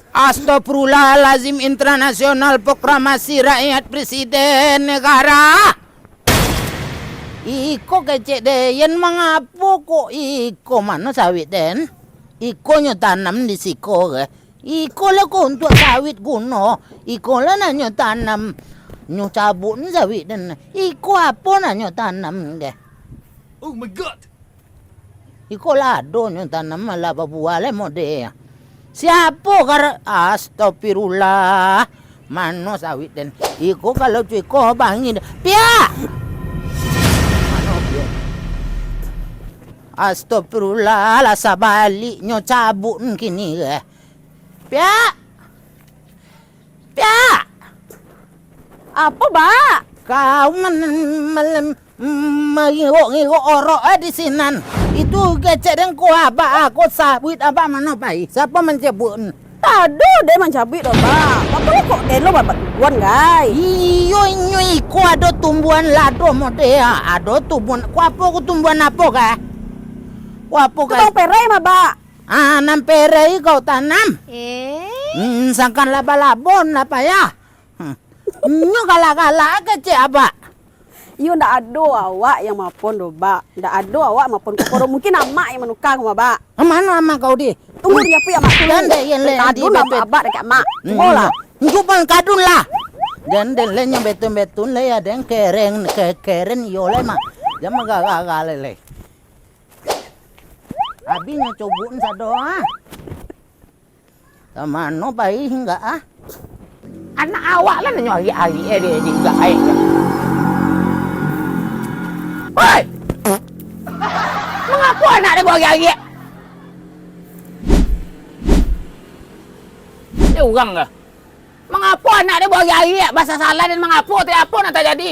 Astagfirullahalazim, internasional proklamasi rakyat presiden negara. Iko kecek deyen mengapo kok iko mana sawit den? Iko nyo tanam di siko ke? Iko lah ko untuk sawit kuno. Iko lah na nyo tanam nyo cabut sawit den. Iko apa na nyo tanam ke? Oh my god. Iko lado nyo tanam malah babuale mode. Siapa kar astagfirullah. Mano sawit den. Iko kalau cuy ko bangin. Pia. Mano pia. Astagfirullah lah sabalik nyo cabut kini ke. Pia. Pia. Apa, Mbak? Kau mengigok orok di sinan. Itu kecek dan ku apa aku sabit apa mana pai. Siapa mencebut? Tado dia mencabit dong, Mbak. Apa kok dia lo babat tumbuhan, guys? Iyo ku ada tumbuhan lado mode ya. Ada tumbuhan. Ku apa ku tumbuhan apa ka? Ku apa ka? Kau perai mah, Mbak. Ah, nam perai kau tanam. Sangkan laba-labon apa ya? Nyo kala-kala kecek apa? Iyo ndak ada awak yang mapon do, Mbak. Ndak ada awak mapon kokoro. Mungkin amak yang menukang, Mbak. Mana ama kau di? Tunggu dia pi amak dulu. Yang Kadun nama abak dekat mak. Oh lah. Jupang kadun lah. Dan yang betun-betun le ya den keren yo le mak. Jam gagal le. Abinya cobun sadoa. Sama no bayi enggak ah? Anak awak lah nyari dia enggak air. Hei! Mengapa anak dia bawa gigi? Dia orang ke? Mengapa anak dia bawa gigi? Bahasa salah dan mengapa tidak apa nak jadi?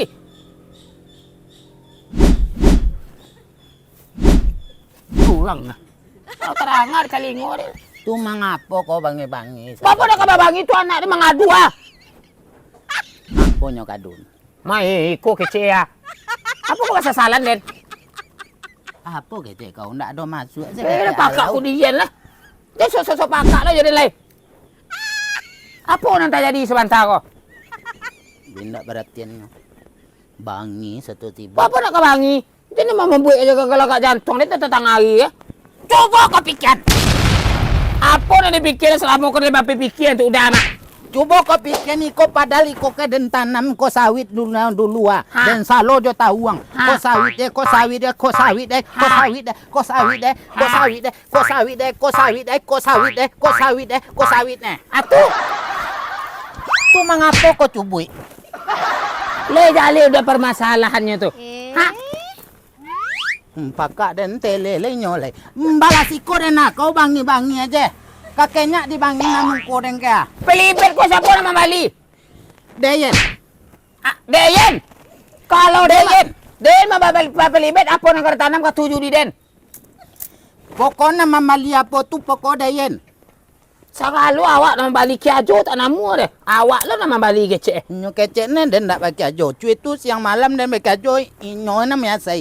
Orang ke? Kau terangar kali ngor. Tu mengapa kau bangi-bangi? Bapak dah kabar bangi tu anak dia mengadu ah. Apa nyo kadun? Mai ko kecil ya. Apa kau bahasa salah den? Apa kecil kau ndak ada masuk? Pakak aku dian lah. Dia sosok pakak lah jadi lai. Apa nanti jadi sebentar kau? Dia perhatian. Bangi satu tiba. Apa nak kebangi? Dia ni mau membuat aja galak jantung dia tentang hari ya. Coba kau fikir. Apa nak dipikir selama kau lebih pikir tu udah anak. Coba kau pikir ni kau padahal kau ke dan tanam kau sawit dulu ah. Dan salo jo tawang. Kau sawit deh. Atuh. Tu mengapa kau cubui? Le jali udah permasalahannya tu. Ha? Pakak dan tele nyoleh. Balas iko dan kau bangi-bangi aja. Kakeknya dibangi namun kodeng kaya. Pelibet kau siapa nama Bali? Deyen. Deyen. Kalau Deyen mah pelibet apa nak tanam ke tujuh di den. Pokoknya mamali apa tu pokok Deyen. Sakalu awak nama Bali kiajo tak namu deh. Awak lah nama Bali kecek. Nyo kecek ni den tak pakai ajo. Cuy tu siang malam den pakai ajo. Inyo na biasa.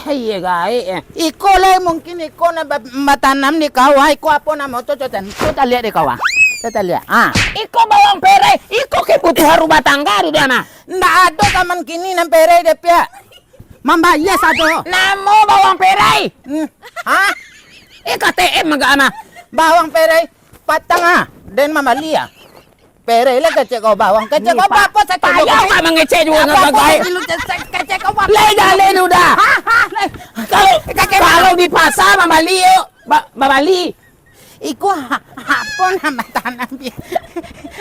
Iya guys. Iko lah mungkin iko na batanam di kawah. Iko apa nama tu coba kita lihat di kawah. Kita lihat. Iko bawang perai. Iko kebutuhan rumah tangga tu dia mah. Ndak ada kaman kini nam perai dia pia. Membayar satu. Namo bawang perai. KTM enggak ama. Bawang perai patang dan mamalia. Perai lah kecek kau bawang. Kecek kau apa saya payah kau mengecek juga enggak bagai. Kecek kau apa? Leh udah. Kalau di pasar mamali mamali. Iko apa nama tanam dia?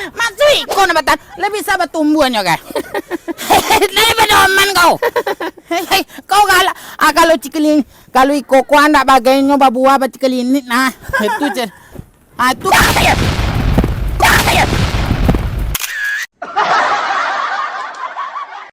Maksud iko nama tanam lebih sabar tumbuhannya kan? Lebih pedoman kau. Kau kalau cikelin kalau iko kau anda bagainya babuah cikelin nah itu je. Itu